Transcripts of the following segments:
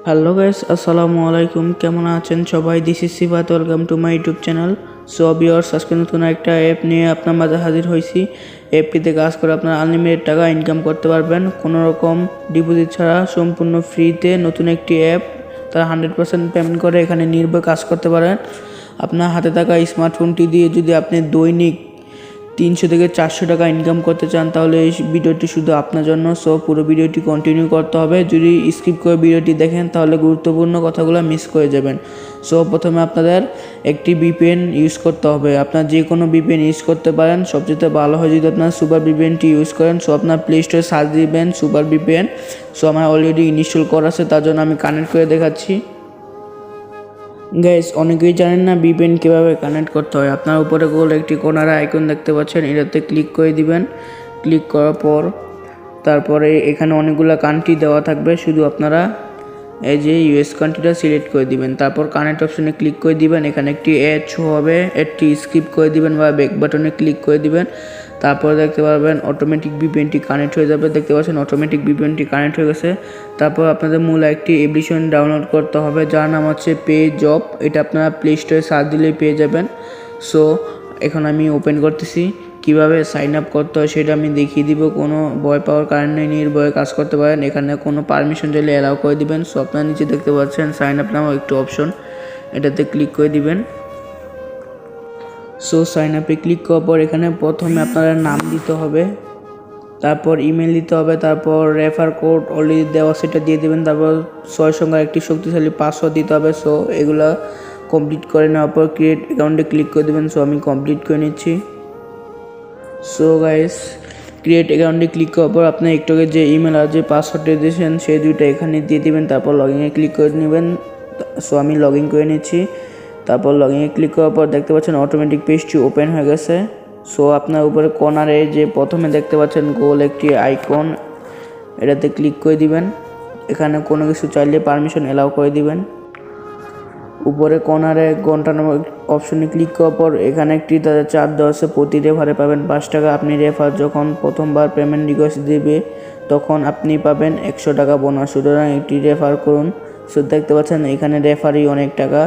Hello guys, আসসালামু আলাইকুম। কেমন আছেন সবাই? This is Sifat, welcome to my YouTube channel. So viewers, আজকে নতুন একটা অ্যাপ নিয়ে আপনার মাঝে হাজির হয়েছি। অ্যাপটিতে কাজ করে আপনারা আনলিমিটেড টাকা ইনকাম করতে পারবেন কোনো রকম ডিপোজিট ছাড়া, সম্পূর্ণ ফ্রিতে। নতুন একটি অ্যাপ, তারা 100% পেমেন্ট করে এখানে নির্ভয়ে কাজ করতে পারেন। আপনার হাতে থাকা স্মার্টফোনটি দিয়ে যদি আপনি দৈনিক 300 থেকে 400 টাকা ইনকাম করতে চান, তাহলে এই ভিডিওটি শুধু আপনার জন্য। সো পুরো ভিডিওটি কন্টিনিউ করতে হবে। যদি স্কিপ করে ভিডিওটি দেখেন তাহলে গুরুত্বপূর্ণ কথাগুলো মিস করে যাবেন। সো প্রথমে আপনাদের একটি ভিপিএন ইউজ করতে হবে। আপনার যে কোনো ভিপিএন ইউজ করতে পারেন, সবচেয়ে ভালো হয় যদি আপনার সুপার ভিপিএনটি ইউজ করেন। সো আপনার প্লে স্টোরে সার্চ দিবেন সুপার ভিপিএন। সো আমার অলরেডি ইনস্টল করা আছে, তার জন্য আমি কানেক্ট করে দেখাচ্ছি। গাইস, অনেকেই জানেন না ভিপিএন কীভাবে কানেক্ট করতে হয়। আপনার উপরে গোল একটি কোনার আইকন দেখতে পাচ্ছেন, এটাতে ক্লিক করে দিবেন। ক্লিক করার পর তারপরে এখানে অনেকগুলো কান্ট্রি দেওয়া থাকবে, শুধু আপনারা এই যে ইউএস কান্ট্রিটা সিলেক্ট করে দিবেন। তারপর কানেক্ট অপশনে ক্লিক করে দিবেন। এখানে একটি অ্যাড শো হবে, এটি স্কিপ করে দিবেন বা ব্যাক বাটনে ক্লিক করে দিবেন। তারপর দেখতে পারবেন অটোমেটিক ভিপিএনটি কানেক্ট হয়ে যাবে। দেখতে পাচ্ছেন অটোমেটিক ভিপিএনটি কানেক্ট হয়ে গেছে। তারপর আপনাদের মূল একটি অ্যাপ্লিকেশন ডাউনলোড করতে হবে, যার নাম হচ্ছে পে জব। এটা আপনারা প্লে স্টোরে সার্চ দিলেই পেয়ে যাবেন। সো এখন আমি ওপেন করতেছি। কিভাবে সাইন আপ করতে হয় সেটা আমি দেখিয়ে দিব। কোনো ভয় পাওয়ার কারণ নেই, নির্ভয়ে কাজ করতে পারেন। এখানে কোনো পারমিশন চাইলে অ্যালাউ করে দিবেন। সো আপনার নিচে দেখতে পাচ্ছেন সাইন আপ নামক একটি অপশন, এটাতে ক্লিক করে দিবেন। সো সাইন আপে ক্লিক করার পর এখানে প্রথমে আপনার নাম দিতে হবে, তারপর ইমেল দিতে হবে, তারপর রেফার কোড অলরেডি দেওয়া সেটা দিয়ে দেবেন, তারপর 6 সংখ্যার একটি শক্তিশালী পাসওয়ার্ড দিতে হবে। সো এগুলা কমপ্লিট করে নেওয়ার পর ক্রিয়েট অ্যাকাউন্টে ক্লিক করে দেবেন। সো আমি কমপ্লিট করে নিচ্ছি। সো গাইস, ক্রিয়েট অ্যাকাউন্টে ক্লিক করার পর আপনি একটু আগে যে ইমেল আর যে পাসওয়ার্ডটা দিয়েছেন সেই দুইটা এখানে দিয়ে দিবেন। তারপর লগইনে ক্লিক করে নেবেন। সো আমি লগ ইন করে নিচ্ছি। তারপর লগইনে ক্লিক করার পর দেখতে পাচ্ছেন অটোমেটিক পেজটি ওপেন হয়ে গেছে। সো আপনার উপরে কর্নারে যে প্রথমে দেখতে পাচ্ছেন গোল একটি আইকন, এটাতে ক্লিক করে দিবেন। এখানে কোনো কিছু চাইলে পারমিশন অ্যালাউ করে দিবেন। উপরে কর্নারে ঘন্টা নামক অপশনে ক্লিক করার পর এখানে একটি তাদের চার্জ দেওয়া আছে, প্রতি রেফারে পাবেন 5 টাকা। আপনি রেফার যখন প্রথমবার পেমেন্ট রিকোয়েস্ট দেবে তখন আপনি পাবেন 100 টাকা বোনাস। সুতরাং একটি রেফার করুন। সো দেখতে পাচ্ছেন এখানে রেফারই অনেক টাকা।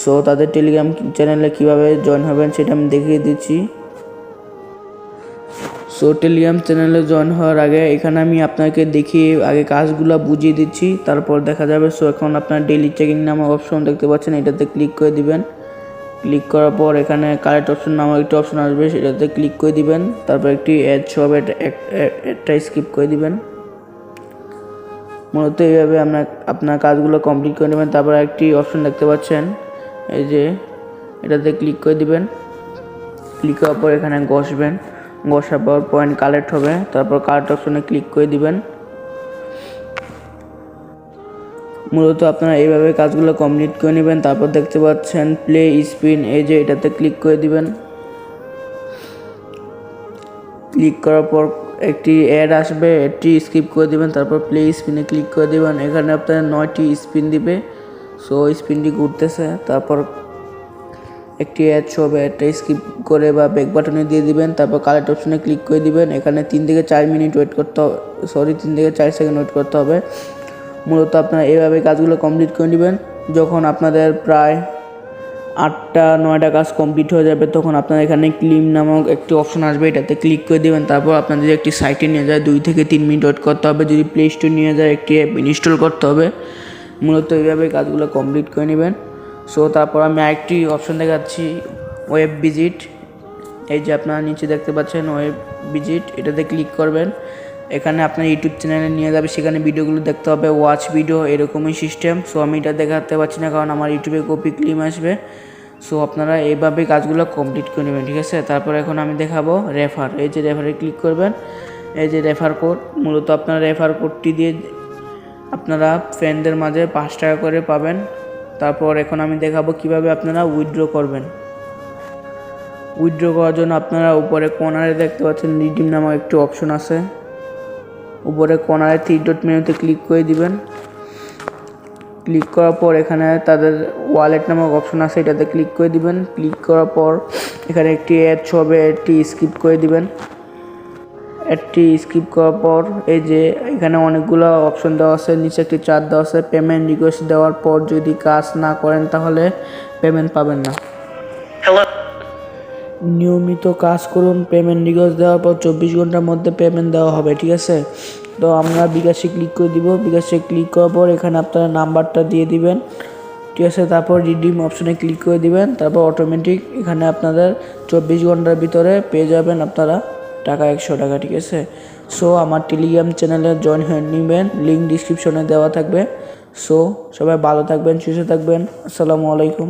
সো তাদের টেলিগ্রাম চ্যানেলে কীভাবে জয়েন হবেন সেটা আমি দেখিয়ে দিচ্ছি। সো টেলিগ্রাম চ্যানেলে জয়েন হওয়ার আগে এখানে আমি আপনাকে দেখিয়ে আগে কাজগুলো বুঝিয়ে দিচ্ছি, তারপর দেখা যাবে। সো এখন আপনার ডেইলি চেকিং নামক অপশন দেখতে পাচ্ছেন, এটাতে ক্লিক করে দিবেন। ক্লিক করার পর এখানে কারেক্ট অপশন নামক একটি অপশন আসবে, সেটাতে ক্লিক করে দিবেন। তারপর একটি অ্যাড শো হবে, একটা স্কিপ করে দিবেন। মূলত এইভাবে আপনার কাজগুলো কমপ্লিট করে নেবেন। তারপর একটি অপশন দেখতে পাচ্ছেন, এই যে এটাতে ক্লিক করে দিবেন। ক্লিক করার পর এখানে ঘষার পর পয়েন্ট কালেক্ট হবে। তারপর কারেক্ট অপশনে ক্লিক করে দিবেন। মূলত আপনারা এইভাবে কাজগুলো কমপ্লিট করে নেবেন। তারপর দেখতে পাচ্ছেন প্লে স্পিন, এই যে এটাতে ক্লিক করে দিবেন। ক্লিক করার পর একটি অ্যাড আসবে, এটি স্কিপ করে দিবেন। তারপর প্লে স্পিনে ক্লিক করে দিবেন। এখানে আপনার 9টি স্পিন দিবে। সো স্পিনটি ঘুরতেছে। তারপর একটি অ্যাড শো হবে, একটা স্কিপ করে বা ব্যাক বাটনে দিয়ে দিবেন। তারপর কালেক্ট অপশনে ক্লিক করে দিবেন। এখানে 3 থেকে 4 মিনিট ওয়েট করতে হবে, 3 থেকে 4 সেকেন্ড ওয়েট করতে হবে। মূলত আপনারা এইভাবে কাজগুলো কমপ্লিট করে নেবেন। যখন আপনাদের প্রায় 8টা-9টা কাজ কমপ্লিট হয়ে যাবে তখন আপনার এখানে ক্লিম নামক একটি অপশন আসবে, এটাতে ক্লিক করে দেবেন। তারপর আপনাদের একটি সাইটে নিয়ে যায় 2 থেকে 3 মিনিট ওয়েট করতে হবে। যদি প্লে স্টোর নিয়ে যায় একটি অ্যাপ ইনস্টল করতে হবে। মূলত এইভাবে কাজগুলো কমপ্লিট করে নেবেন। সো তারপর আমি আরেকটি অপশন দেখাচ্ছি, ওয়েব ভিজিট। এই যে আপনারা নিচে দেখতে পাচ্ছেন ওয়েব ভিজিট, এটাতে ক্লিক করবেন। এখানে আপনার ইউটিউব চ্যানেলে নিয়ে যাবে, সেখানে ভিডিওগুলো দেখতে হবে, ওয়াচ ভিডিও, এরকমই সিস্টেম। সো আমি এটা দেখাতে পারছি না কারণ আমার ইউটিউবে কপি ক্লিম আসবে। সো আপনারা এইভাবে কাজগুলো কমপ্লিট করে নেবেন, ঠিক আছে। তারপর এখন আমি দেখাবো রেফার। এই যে রেফারে ক্লিক করবেন, এই যে রেফার কোড। মূলত আপনারা রেফার কোডটি দিয়ে আপনারা ফ্রেন্ডদের মাঝে 5 টাকা করে পাবেন। তারপর এখন আমি দেখাবো কিভাবে আপনারা উইথড্র করবেন। উইথড্র করার জন্য আপনারা উপরে কর্নারে দেখতে পাচ্ছেন রিডিম নামক একটি অপশন আছে। উপরে কর্নারে 3 ডট মেনুতে ক্লিক করে দিবেন। ক্লিক করার পর এখানে তাদের ওয়ালেট নামক অপশন আছে, এটাতে ক্লিক করে দিবেন। ক্লিক করার পর এখানে একটি অ্যাড হবে, এটি স্কিপ করে দিবেন। অ্যাডটি স্কিপ করার পর এই যে এখানে অনেকগুলো অপশন দেওয়া আছে, নিচে একটি চার্ট দেওয়া আছে। পেমেন্ট রিকোয়েস্ট দেওয়ার পর যদি কাজ না করেন তাহলে পেমেন্ট পাবেন না। নিয়মিত কাজ করুন, পেমেন্ট রিকোয়েস্ট দেওয়ার পর 24 ঘন্টার মধ্যে পেমেন্ট দেওয়া হবে, ঠিক আছে। তো আমরা বিকাশে ক্লিক করে দিব। বিকাশে ক্লিক করার পর এখানে আপনারা নাম্বারটা দিয়ে দিবেন, ঠিক আছে। তারপর রিডিম অপশনে ক্লিক করে দিবেন। তারপর অটোমেটিক এখানে আপনাদের 24 ঘন্টার ভিতরে পেয়ে যাবেন আপনারা টাকা, 100 টাকা, ঠিক আছে। সো আমার টেলিগ্রাম চ্যানেলে জয়েন হয়ে নেবেন, লিঙ্ক ডিসক্রিপশনে দেওয়া থাকবে। সো সবাই ভালো থাকবেন, সুস্থ থাকবেন। আসসালামু আলাইকুম।